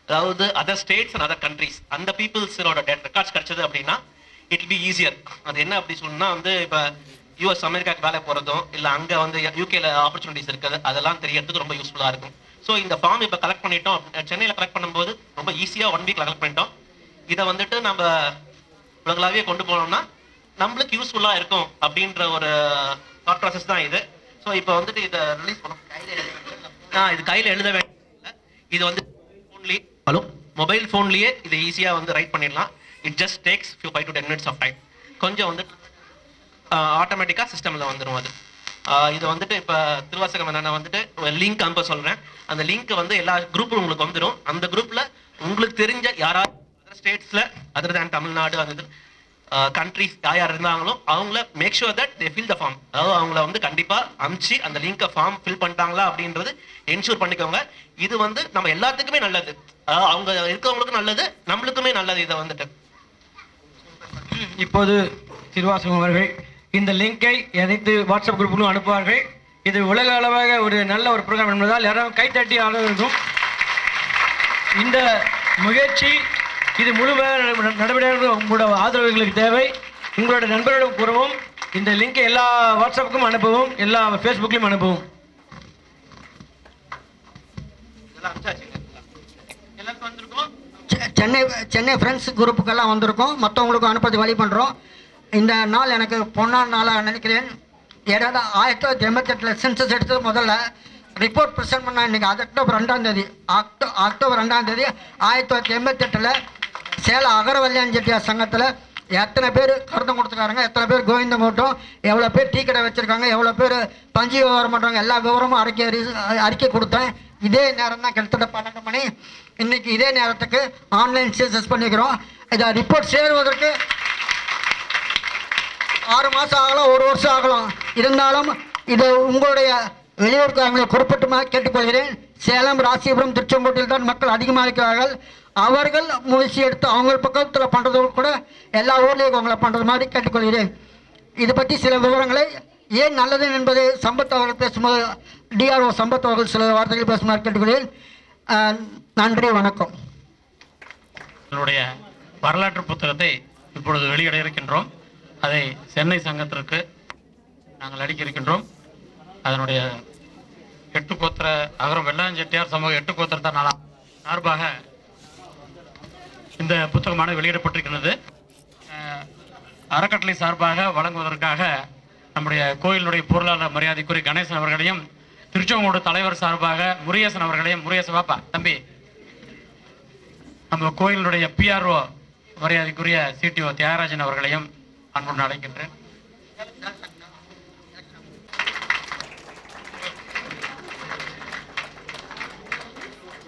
அதாவது other states and other countries அந்த பீப்புள்ஸோட records கிடைச்சது அப்படின்னா இட் பி ஈஸியர். அது என்ன அப்படி சொல்லணும்னா வந்து இப்போ யூஎஸ் அமெரிக்காவுக்கு வேலை போகிறதும் இல்லை அங்கே வந்து யூகேல ஆப்பர்ச்சுனிட்டிஸ் இருக்குது அதெல்லாம் தெரியறதுக்கு ரொம்ப யூஸ்ஃபுல்லாக இருக்கும். ஸோ இந்த ஃபார்ம் இப்போ கலெக்ட் பண்ணிட்டோம், சென்னையில் கலெக்ட் பண்ணும்போது ரொம்ப ஈஸியாக 1 வீக்ல கலெக்ட் பண்ணிட்டோம். இதை வந்துட்டு நம்ம உலகளாவே கொண்டு போனோம்னா நம்மளுக்கு யூஸ்ஃபுல்லாக இருக்கும் அப்படின்ற ஒரு தாட் ப்ராசஸ் தான் இது. ஸோ இப்போ வந்துட்டு இதை ரிலீஸ் பண்ணோம், இது கையில் எழுத வேண்டிய இது வந்து ஹலோ மொபைல் ஃபோன்லேயே இதை ஈஸியாக வந்து ரைட் பண்ணிடலாம். It just takes 5 to 10 minutes of time. கொஞ்சம் வந்து ஆட்டோமேட்டிக்காக சிஸ்டமில் வந்துடும் அது. இது வந்துட்டு இப்போ திருவாசகம் நான் வந்துட்டு லிங்க் அனுப்ப சொல்கிறேன். அந்த லிங்க் வந்து எல்லா குரூப்பும் உங்களுக்கு வந்துடும். அந்த குரூப்பில் உங்களுக்கு தெரிஞ்ச யாராவது அதர் ஸ்டேட்ஸில் அதர் தேன் தமிழ்நாடு அந்த கண்ட்ரிஸ் யார் இருந்தாங்களோ அவங்கள make sure that they fill the form. அதாவது அவங்கள வந்து கண்டிப்பாக அமுச்சு அந்த லிங்கை ஃபார்ம் ஃபில் பண்ணிட்டாங்களா அப்படின்றது என்ஷூர் பண்ணிக்கோங்க. இது வந்து நம்ம எல்லாத்துக்குமே நல்லது, அதாவது அவங்க இருக்கவங்களுக்கும் நல்லது, நம்மளுக்குமே நல்லது. இதை வந்துட்டு இப்போது திருவாசகம் அவர்கள் இந்த லிங்கை அனைத்து வாட்ஸ்அப் குரூப்புகளும் அனுப்புவார்கள். இது உலக அளவாக ஒரு நல்ல ஒரு ப்ரோக்ராம் என்பதால் யாரும் கைத்தட்டி ஆட வேண்டும். இந்த முயற்சி இது முழுமையாக நடவடிக்கை உங்களோட ஆதரவுகளுக்கு தேவை. உங்களோட நண்பர்களிடம் கூறவும், இந்த லிங்கை எல்லா வாட்ஸ்அப்புக்கும் அனுப்பவும், எல்லா ஃபேஸ்புக்லையும் அனுப்பவும். சென்னை ஃப்ரெண்ட்ஸ் குரூப்புக்கெல்லாம் வந்திருக்கோம், மற்றவங்களுக்கும் அனுப்பது வழி பண்ணுறோம். இந்த நாள் எனக்கு பொன்னான நாளாக நினைக்கிறேன். ஏதாவது 1988 சென்சஸ் எடுத்தது முதல்ல ரிப்போர்ட் ப்ரெசென்ட் பண்ணால் இன்றைக்கி அக்டோபர் 2ஆம் தேதி 1988 சேலம் அகரவல்யான் செட்டியார் சங்கத்தில் எத்தனை பேர் கருத்தம் கொடுத்துருக்காங்க, எத்தனை பேர் கோவிந்தம் கூட்டம், எவ்வளோ பேர் டீ கடை வச்சுருக்காங்க, எவ்வளோ பேர் பஞ்சு விவகாரம் பண்ணுறாங்க, எல்லா விவரமும் அறிக்கை கொடுத்தேன். இதே நேரம் தான் கிட்டத்தட்ட 12 மணி. இன்றைக்கி இதே நேரத்துக்கு ஆன்லைன் செஸ் பண்ணிக்கிறோம். இதை ரிப்போர்ட் சேருவதற்கு 6 மாதம் ஆகலாம், 1 வருஷம் ஆகலாம். இருந்தாலும் இது உங்களுடைய வெளியூர்காரங்களை குறிப்பிட்டுமாக கேட்டுக்கொள்கிறேன். சேலம், ராசிபுரம், திருச்செங்கோட்டில் தான் மக்கள் அதிகமாக இருக்கிறார்கள். அவர்கள் முயற்சி எடுத்து அவங்க பக்கத்தில் பண்ணுறது கூட எல்லா ஊர்லேயும் அவங்கள பண்ணுறது மாதிரி கேட்டுக்கொள்கிறேன். இதை பற்றி சில விவரங்களை ஏன் நல்லது என்பது சம்பத் அவர்கள் பேசும்போது டிஆர்ஓ சம்பத் அவர்கள் சில வார்த்தைகள் பேசுமாறு கேட்டுக்கொள்கிறேன். நன்றி, வணக்கம். என்னுடைய வரலாற்று புத்தகத்தை இப்பொழுது வெளியிட இருக்கின்றோம். அதை சென்னை சங்கத்திற்கு நாங்கள் அளிக்க இருக்கின்றோம். அதனுடைய 8 கோத்திர அகரம் வெள்ளான் செட்டியார் சமூக 8 கோத்திரத்தார் நாளாம் சார்பாக இந்த புத்தகமானது வெளியிடப்பட்டிருக்கிறது. அறக்கட்டளை சார்பாக வழங்குவதற்காக நம்முடைய கோயிலுடைய பொருளாளர் மரியாதைக்குரிய கணேசன் அவர்களையும், திருச்செங்கோடு தலைவர் சார்பாக முருகேசன் அவர்களையும், முருகேசன் வாப்பா தம்பி, நம்ம கோயிலுடைய பிஆர்ஓ மரியாதைக்குரிய சிடிஓ தியாகராஜன் அவர்களையும் அன்புடன் அழைக்கின்றேன்.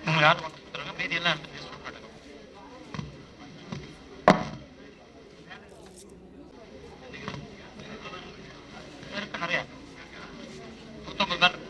உங்களுக்கு யார் கொடுத்துருங்க, மீதியெல்லாம் நிறைய 99